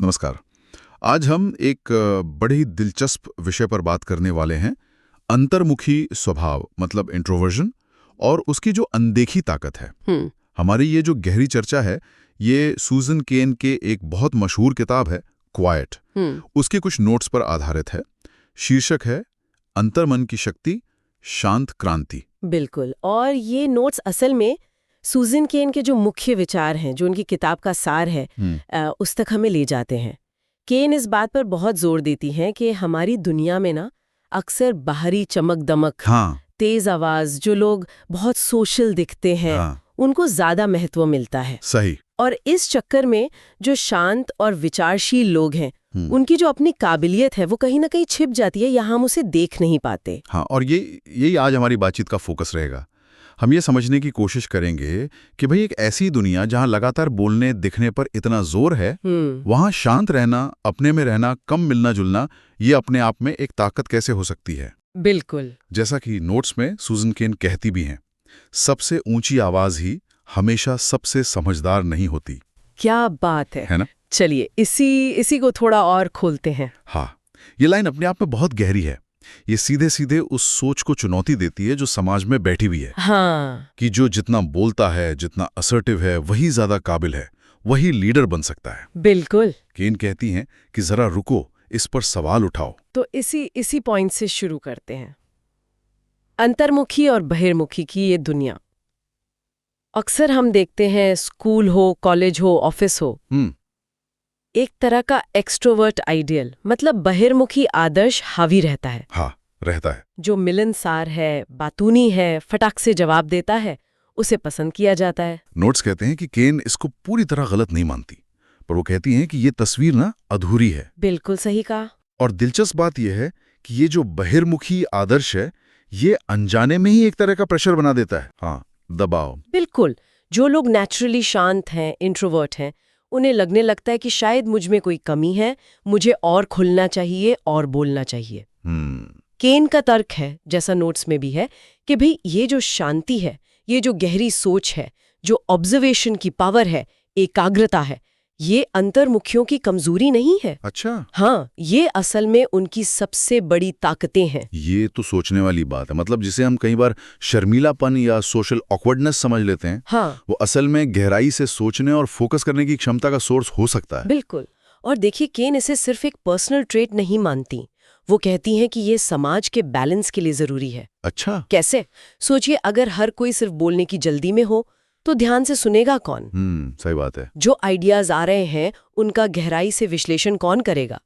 नमस्कार। आज हम एक बड़े ही दिलचस्प विषय पर बात करने वाले हैं, अंतर्मुखी स्वभाव मतलब इंट्रोवर्जन और उसकी जो अनदेखी ताकत है। हमारी ये जो गहरी चर्चा है, ये सूजन केन के एक बहुत मशहूर किताब है क्वाइट, उसके कुछ नोट्स पर आधारित है। शीर्षक है अंतर्मन की शक्ति, शांत क्रांति। बिल्कुल, और ये नोट्स असल में सूजन केन के जो मुख्य विचार हैं, जो उनकी किताब का सार है, उस तक हमें ले जाते हैं। केन इस बात पर बहुत जोर देती हैं कि हमारी दुनिया में ना अक्सर बाहरी चमक दमक, तेज आवाज, जो लोग बहुत सोशल दिखते हैं, उनको ज्यादा महत्व मिलता है। सही। और इस चक्कर में जो शांत और विचारशील लोग हैं, उनकी जो अपनी काबिलियत है वो कहीं ना कहीं छिप जाती है, या हम उसे देख नहीं पाते। हाँ, और यही आज हमारी बातचीत का फोकस रहेगा। हम ये समझने की कोशिश करेंगे कि भाई एक ऐसी दुनिया जहां लगातार बोलने दिखने पर इतना जोर है, वहां शांत रहना, अपने में रहना, कम मिलना जुलना, ये अपने आप में एक ताकत कैसे हो सकती है। बिल्कुल। जैसा कि नोट्स में सूजन केन कहती भी हैं, सबसे ऊंची आवाज ही हमेशा सबसे समझदार नहीं होती। क्या बात है ना? चलिए इसी को थोड़ा और खोलते हैं। हाँ, ये लाइन अपने आप में बहुत गहरी है। ये सीधे सीधे उस सोच को चुनौती देती है जो समाज में बैठी हुई है। कि जो जितना बोलता है, जितना असर्टिव है, वही ज्यादा काबिल है, वही लीडर बन सकता है। बिल्कुल। केन कहती हैं कि जरा रुको, इस पर सवाल उठाओ। तो इसी पॉइंट से शुरू करते हैं। अंतर्मुखी और बहिर्मुखी की ये दुनिया अक्सर हम देखते हैं, स्कूल हो, कॉलेज हो, ऑफिस हो, एक तरह का एक्सट्रोवर्ट आइडियल मतलब बहिर्मुखी आदर्श हावी रहता है। हाँ, रहता है। जो मिलनसार है, बातूनी है, फटाक से जवाब देता है, उसे पसंद किया जाता है। नोट्स कहते हैं कि केन इसको पूरी तरह गलत नहीं मानती, पर वो कहती हैं कि ये तस्वीर ना अधूरी है। बिल्कुल सही कहा। और दिलचस्प बात यह है कि ये जो बहिर्मुखी आदर्श है, ये अनजाने में ही एक तरह का प्रेशर बना देता है। हाँ, दबाव। बिल्कुल। जो लोग नेचुरली शांत हैं, इंट्रोवर्ट हैं, उन्हें लगने लगता है कि शायद मुझ में कोई कमी है, मुझे और खुलना चाहिए और बोलना चाहिए। केन का तर्क है, जैसा नोट्स में भी है, कि भाई ये जो शांति है, ये जो गहरी सोच है, जो ऑब्जर्वेशन की पावर है, एकाग्रता है, ये अंतर्मुखियों की कमजोरी नहीं है। अच्छा। हाँ, ये असल में उनकी सबसे बड़ी ताकतें हैं। ये तो सोचने वाली बात है। मतलब जिसे हम कई बार शर्मीलापन या सोशल ऑकवर्डनेस समझ लेते हैं, हाँ, वो असल में गहराई से सोचने और फोकस करने की क्षमता का सोर्स हो सकता है। बिल्कुल। और देखिए, केन इसे सिर्फ एक पर्सनल ट्रेट नहीं मानती। वो कहती हैं कि ये समाज के बैलेंस के लिए जरूरी है। अच्छा। कैसे? सोचिए, अगर हर कोई सिर्फ बोलने की जल्दी में हो तो ध्यान से सुनेगा कौन? सही बात है। जो आइडियाज आ रहे हैं, उनका गहराई से विश्लेषण कौन करेगा?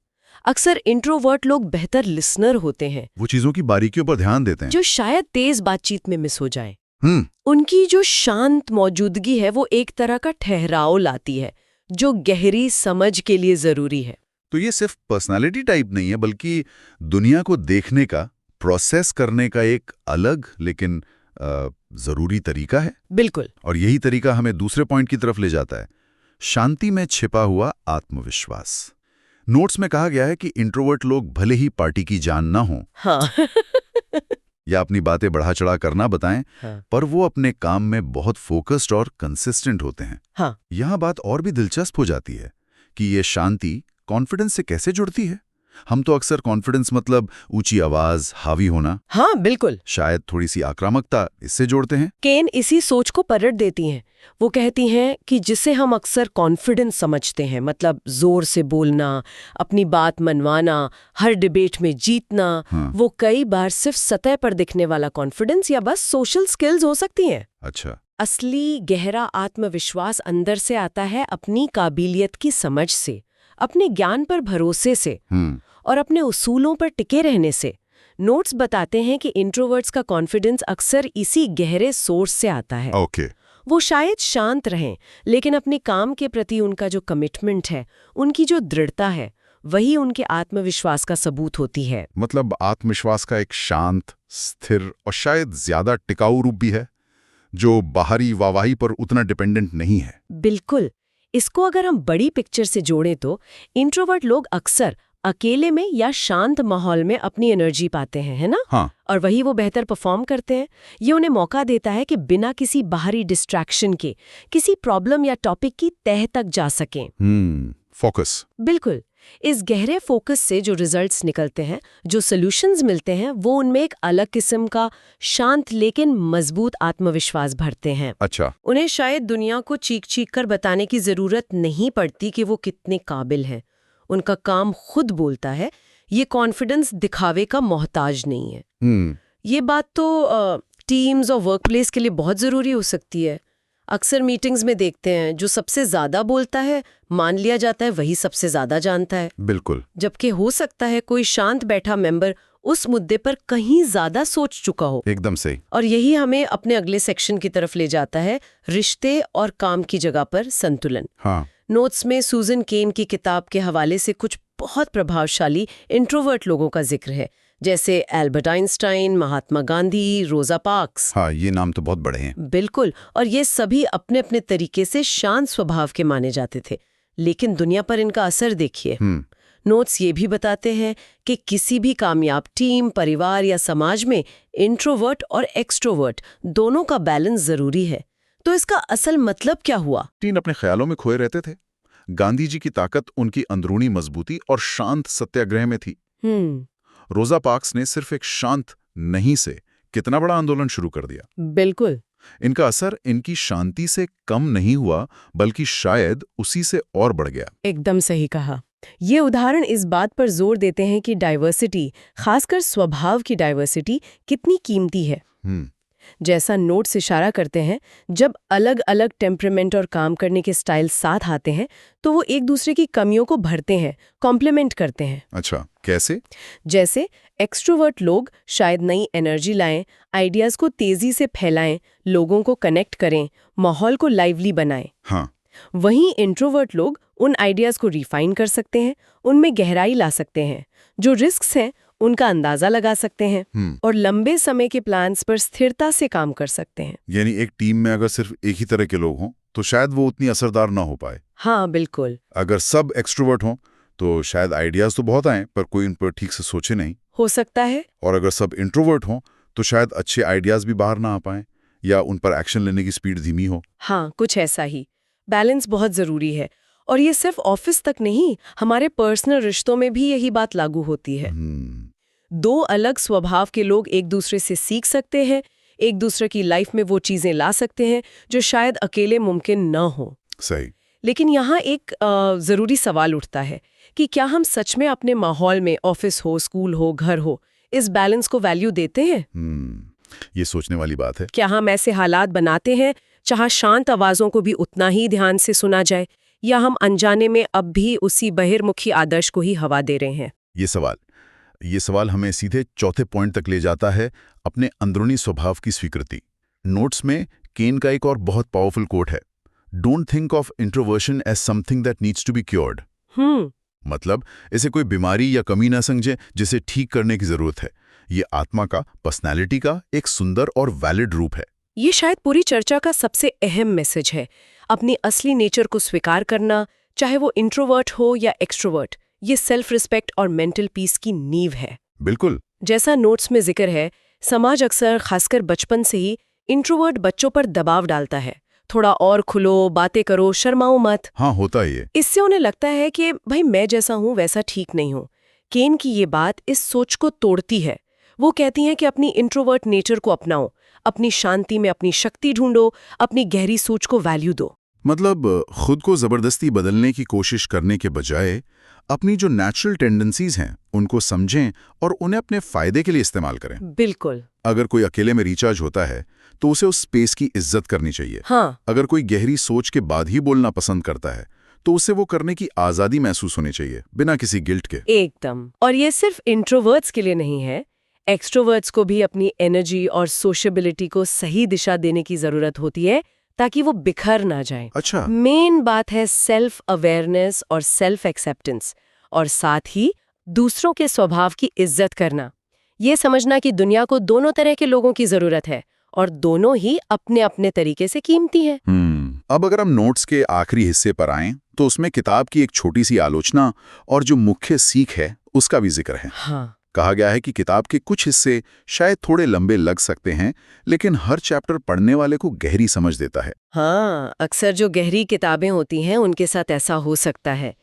अक्सर इंट्रोवर्ट लोग बेहतर लिसनर होते हैं। वो चीजों की बारीकियों पर ध्यान देते हैं जो शायद तेज बातचीत में मिस हो जाए। उनकी जो शांत मौजूदगी है, वो एक तरह का ठहराव लाती है, जो गहरी समझ के लिए जरूरी है। तो ये सिर्फ पर्सनालिटी टाइप नहीं है, बल्कि दुनिया को देखने का, प्रोसेस करने का एक अलग लेकिन जरूरी तरीका है। बिल्कुल। और यही तरीका हमें दूसरे पॉइंट की तरफ ले जाता है, शांति में छिपा हुआ आत्मविश्वास। नोट्स में कहा गया है कि इंट्रोवर्ट लोग भले ही पार्टी की जान ना हो, हाँ। या अपनी बातें बढ़ा चढ़ा करना बताएं, हाँ। पर वो अपने काम में बहुत फोकस्ड और कंसिस्टेंट होते हैं। हाँ। यहाँ बात और भी दिलचस्प हो जाती है कि ये शांति कॉन्फिडेंस से कैसे जुड़ती है। हम तो अक्सर कॉन्फिडेंस मतलब ऊंची आवाज, हावी होना, हाँ बिल्कुल, शायद थोड़ी सी आक्रामकता, इससे जोड़ते हैं। केन इसी सोच को पलट देती हैं। वो कहती हैं कि जिसे हम अक्सर कॉन्फिडेंस समझते हैं, मतलब जोर से बोलना, अपनी बात मनवाना, हर डिबेट में जीतना, वो कई बार सिर्फ सतह पर दिखने वाला कॉन्फिडेंस या बस सोशल स्किल्स हो सकती हैं। अच्छा। असली गहरा आत्मविश्वास अंदर से आता है अपनी काबिलियत की समझ से, अपने ज्ञान पर भरोसे से और अपने उसूलों पर टिके रहने से। नोट्स बताते हैं कि इंट्रोवर्ट्स का कॉन्फिडेंस अक्सर इसी गहरे सोर्स से आता है। वो शायद शांत रहें, लेकिन अपने काम के प्रति उनका जो कमिटमेंट है, उनकी जो दृढ़ता है, वही उनके आत्मविश्वास का सबूत होती है। मतलब आत्मविश्वास का एक शांत, स्थिर और शायद ज्यादा टिकाऊ रूप भी है, जो बाहरी वाहवाही पर उतना डिपेंडेंट नहीं है। बिल्कुल। इसको अगर हम बड़ी पिक्चर से जोड़ें तो इंट्रोवर्ट लोग अक्सर अकेले में या शांत माहौल में अपनी एनर्जी पाते हैं, है ना? हाँ। और वही वो बेहतर परफॉर्म करते हैं। ये उन्हें मौका देता है कि बिना किसी बाहरी डिस्ट्रैक्शन के किसी प्रॉब्लम या टॉपिक की तह तक जा सकें। फोकस। बिल्कुल। इस गहरे फोकस से जो रिजल्ट्स निकलते हैं, जो सॉल्यूशंस मिलते हैं, वो उनमें एक अलग किस्म का शांत लेकिन मजबूत आत्मविश्वास भरते हैं। अच्छा। उन्हें शायद दुनिया को चीख कर बताने की जरूरत नहीं पड़ती कि वो कितने काबिल हैं। उनका काम खुद बोलता है। ये कॉन्फिडेंस दिखावे का मोहताज नहीं है। ये बात तो टीम्स और वर्कप्लेस के लिए बहुत जरूरी हो सकती है। अक्सर मीटिंग्स में देखते हैं, जो सबसे ज्यादा बोलता है मान लिया जाता है वही सबसे ज्यादा जानता है। बिल्कुल। जबकि हो सकता है कोई शांत बैठा मेंबर उस मुद्दे पर कहीं ज्यादा सोच चुका हो। एकदम सही। और यही हमें अपने अगले सेक्शन की तरफ ले जाता है, रिश्ते और काम की जगह पर संतुलन। हाँ। नोट्स में सूजन केन की किताब के हवाले से कुछ बहुत प्रभावशाली इंट्रोवर्ट लोगों का जिक्र है, जैसे एल्बर्ट आइंस्टाइन, महात्मा गांधी, रोजा पार्क्स। हाँ, ये नाम तो बहुत बड़े हैं। बिल्कुल। और ये सभी अपने अपने तरीके से शांत स्वभाव के माने जाते थे, लेकिन दुनिया पर इनका असर देखिए। नोट्स ये भी बताते हैं कि किसी भी कामयाब टीम, परिवार या समाज में इंट्रोवर्ट और एक्सट्रोवर्ट दोनों का बैलेंस जरूरी है। तो इसका असल मतलब क्या हुआ? टीन अपने ख्यालों में खोए रहते थे। गांधी जी की ताकत उनकी अंदरूनी मजबूती और शांत सत्याग्रह में थी। रोजा पार्क्स ने सिर्फ एक शांत नहीं से कितना बड़ा आंदोलन शुरू कर दिया। बिल्कुल। इनका असर इनकी शांति से कम नहीं हुआ, बल्कि शायद उसी से और बढ़ गया। एकदम सही कहा। ये उदाहरण इस बात पर जोर देते हैं कि डाइवर्सिटी, खासकर स्वभाव की डाइवर्सिटी, कितनी कीमती है। जैसा नोट्स इशारा करते हैं, जब अलग अलग टेम्परामेंट और काम करने के स्टाइल साथ आते हैं तो वो एक दूसरे की कमियों को भरते हैं, कॉम्प्लीमेंट करते हैं। अच्छा, कैसे? जैसे एक्सट्रोवर्ट लोग शायद नई एनर्जी लाएं, आइडियाज को तेजी से फैलाएं, लोगों को कनेक्ट करें, माहौल को लाइवली बनाएं। हाँ। वहीं इंट्रोवर्ट लोग उन आइडियाज को रिफाइन कर सकते हैं, उनमें गहराई ला सकते हैं, जो रिस्क्स हैं उनका अंदाजा लगा सकते हैं और लंबे समय के प्लान्स पर स्थिरता से काम कर सकते हैं। यानी एक टीम में अगर सिर्फ एक ही तरह के लोग हों तो शायद वो उतनी असरदार ना हो पाए। हाँ, बिल्कुल। अगर सब एक्सट्रोवर्ट हों तो शायद आइडियाज तो बहुत आएं, पर कोई उन पर ठीक से सोचे नहीं। हो सकता है। और अगर सब इंट्रोवर्ट हों तो शायद अच्छे आइडियाज भी बाहर ना आ पाएं या उन पर एक्शन लेने की स्पीड धीमी हो। हाँ, कुछ ऐसा ही। बैलेंस बहुत जरूरी है। और ये सिर्फ ऑफिस तक नहीं, हमारे पर्सनल रिश्तों में भी यही बात लागू होती है। दो अलग स्वभाव के लोग एक दूसरे से सीख सकते हैं, एक दूसरे की लाइफ में वो चीजें ला सकते हैं जो शायद अकेले मुमकिन न हो। सही। लेकिन यहाँ एक जरूरी सवाल उठता है कि क्या हम सच में अपने माहौल में, ऑफिस हो, स्कूल हो, घर हो, इस बैलेंस को वैल्यू देते हैं? ये सोचने वाली बात है। क्या हम ऐसे हालात बनाते हैं जहाँ शांत आवाजों को भी उतना ही ध्यान से सुना जाए, या हम अनजाने में अब भी उसी बहिर्मुखी आदर्श को ही हवा दे रहे हैं? ये सवाल हमें सीधे चौथे पॉइंट तक ले जाता है, अपने अंदरूनी स्वभाव की स्वीकृति। नोट्स में केन का एक और बहुत पावरफुल कोट है, don't think of introversion as something that needs to be cured. मतलब इसे कोई बीमारी या कमी ना समझे जिसे ठीक करने की जरूरत है। ये आत्मा का, पर्सनैलिटी का एक सुंदर और वैलिड रूप है। ये शायद पूरी चर्चा का सबसे अहम मैसेज है। अपनी असली नेचर को स्वीकार करना, चाहे वो इंट्रोवर्ट हो या एक्सट्रोवर्ट, ये सेल्फ रिस्पेक्ट और मेंटल पीस की नींव है। बिल्कुल। जैसा नोट्स में जिक्र है, समाज अक्सर, खासकर बचपन से ही, इंट्रोवर्ट बच्चों पर दबाव डालता है। थोड़ा और खुलो, बातें करो, शर्माओ मत। हाँ, होता है ये। इससे उन्हें लगता है कि भाई मैं जैसा हूँ वैसा ठीक नहीं हूँ। केन की ये बात इस सोच को तोड़ती है। वो कहती हैं कि अपनी इंट्रोवर्ट नेचर को अपनाओ, अपनी शांति में अपनी शक्ति ढूंढो, अपनी गहरी सोच को वैल्यू दो। मतलब खुद को जबरदस्ती बदलने की कोशिश करने के बजाय अपनी जो नेचुरल टेंडेंसीज हैं उनको समझें और उन्हें अपने फायदे के लिए इस्तेमाल करें। बिल्कुल। अगर कोई अकेले में रिचार्ज होता है तो उसे उस स्पेस की इज्जत करनी चाहिए। हाँ। अगर कोई गहरी सोच के बाद ही बोलना पसंद करता है तो उसे वो करने की आजादी महसूस होनी चाहिए, बिना किसी गिल्ट के। एकदम। और ये सिर्फ इंट्रोवर्ट्स के लिए नहीं है, एक्सट्रोवर्ट्स को भी अपनी एनर्जी और सोशबिलिटी को सही दिशा देने की जरूरत होती है ताकि वो बिखर ना जाए। अच्छा। मेन बात है सेल्फ अवेयरनेस और सेल्फ एक्सेप्टेंस, और साथ ही दूसरों के स्वभाव की इज्जत करना। ये समझना कि दुनिया को दोनों तरह के लोगों की जरूरत है और दोनों ही अपने अपने तरीके से कीमती हैं। अब अगर हम नोट्स के आखिरी हिस्से पर आएं तो उसमें किताब की एक छोटी सी आलोचना और जो मुख्य सीख है उसका भी जिक्र है। हाँ। कहा गया है कि किताब के कुछ हिस्से शायद थोड़े लंबे लग सकते हैं, लेकिन हर चैप्टर पढ़ने वाले को गहरी समझ देता है। हाँ, अक्सर जो गहरी किताबें होती हैं उनके साथ ऐसा हो सकता है।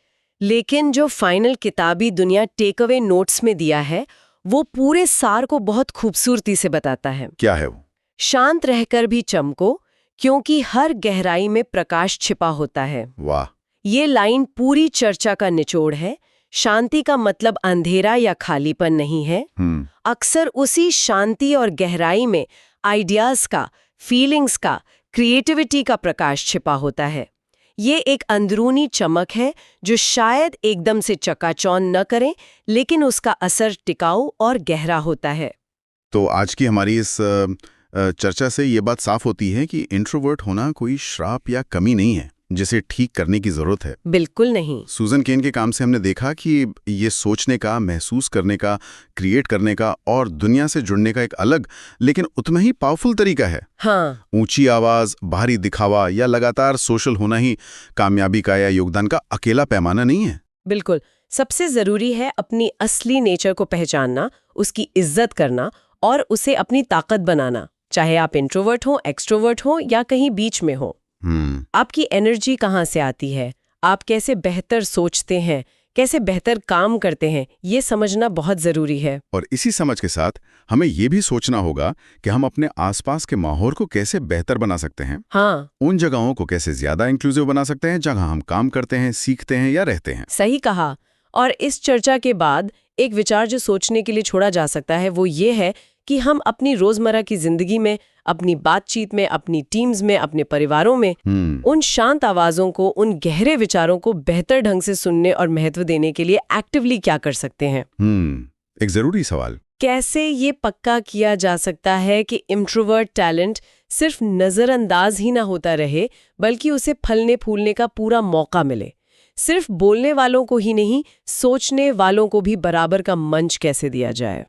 लेकिन जो फाइनल किताबी दुनिया टेक अवे नोट्स में दिया है वो पूरे सार को बहुत खूबसूरती से बताता है। क्या है वो? शांत रहकर भी चमको, क्योंकि हर गहराई में प्रकाश छिपा होता है। वाह! ये लाइन पूरी चर्चा का निचोड़ है। शांति का मतलब अंधेरा या खालीपन नहीं है। अक्सर उसी शांति और गहराई में आइडियाज का, फीलिंग्स का, क्रिएटिविटी का प्रकाश छिपा होता है। ये एक अंदरूनी चमक है जो शायद एकदम से चकाचौंध न करे, लेकिन उसका असर टिकाऊ और गहरा होता है। तो आज की हमारी इस चर्चा से ये बात साफ होती है कि इंट्रोवर्ट होना कोई श्राप या कमी नहीं है जिसे ठीक करने की जरूरत है। बिल्कुल नहीं। सूजन केन के काम से हमने देखा कि ये सोचने का, महसूस करने का, क्रिएट करने का और दुनिया से जुड़ने का एक अलग लेकिन उतना ही पावरफुल तरीका है। हाँ। ऊंची आवाज, भारी दिखावा या लगातार सोशल होना ही कामयाबी का या योगदान का अकेला पैमाना नहीं है। बिल्कुल। सबसे जरूरी है अपनी असली नेचर को पहचानना, उसकी इज्जत करना और उसे अपनी ताकत बनाना, चाहे आप इंट्रोवर्ट हो, एक्सट्रोवर्ट हो या कहीं बीच में हो। आपकी एनर्जी कहाँ से आती है, आप कैसे बेहतर सोचते हैं, कैसे बेहतर काम करते हैं, ये समझना बहुत जरूरी है। और इसी समझ के साथ हमें ये भी सोचना होगा कि हम अपने आसपास के माहौल को कैसे बेहतर बना सकते हैं। हाँ। उन जगहों को कैसे ज्यादा इंक्लूसिव बना सकते हैं जहां हम काम करते हैं, सीखते हैं या रहते हैं। सही कहा। और इस चर्चा के बाद एक विचार जो सोचने के लिए छोड़ा जा सकता है वो ये है कि हम अपनी रोजमर्रा की जिंदगी में, अपनी बातचीत में, अपनी टीम्स में, अपने परिवारों में उन शांत आवाजों को, उन गहरे विचारों को बेहतर ढंग से सुनने और महत्व देने के लिए एक्टिवली क्या कर सकते हैं। एक जरूरी सवाल। कैसे ये पक्का किया जा सकता है कि इंट्रोवर्ट टैलेंट सिर्फ नजरअंदाज ही ना होता रहे, बल्कि उसे फलने फूलने का पूरा मौका मिले। सिर्फ बोलने वालों को ही नहीं, सोचने वालों को भी बराबर का मंच कैसे दिया जाए।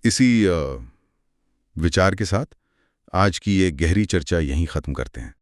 इसी विचार के साथ आज की ये गहरी चर्चा यहीं खत्म करते हैं।